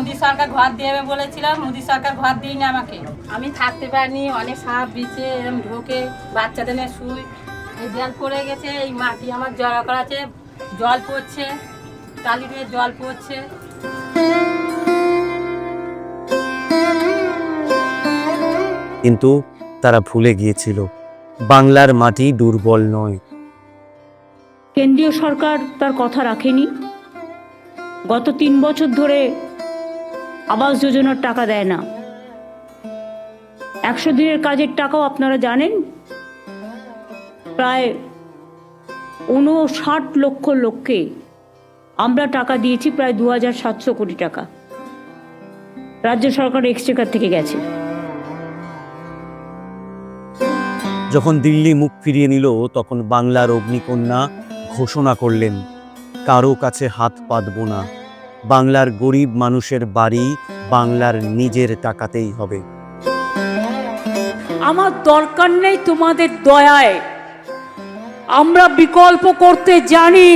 মোদি সরকার ঘর দেবে বলেছিল, মোদি সরকার ঘর দিইনি আমাকে। আমি থাকতে পারিনি, অনেক সাপ বিছে এরকম ঢোকে, বাচ্চাদের নিয়ে শুই। এই জল পড়ে গেছে, এই মাটি আমার জড়া করা আছে, জল পড়ছে, টালি দিয়ে জল পড়ছে। কিন্তু তারা ভুলে গিয়েছিল বাংলার মাটি দুর্বল নয়। কেন্দ্রীয় সরকার তার কথা রাখেনি। গত 3 বছর ধরে আবাস যোজনার টাকা দেয় না। 100 দিনের কাজের টাকাও আপনারা জানেন প্রায় 59 লক্ষ লোককে আমরা টাকা দিয়েছি, প্রায় 2700 কোটি টাকা রাজ্য সরকার এক্সচেকার থেকে গেছে। যখন দিল্লি মুখ ফিরিয়ে নিল তখন বাংলার অগ্নিকন্যা ঘোষণা করলেন, কারো কাছে হাত পাতব না, বাংলার গরিব মানুষের বাড়ি বাংলার নিজের টাকাতেই হবে। আমার দরকার নেই তোমাদের দয়ায়, আমরা বিকল্প করতে জানি।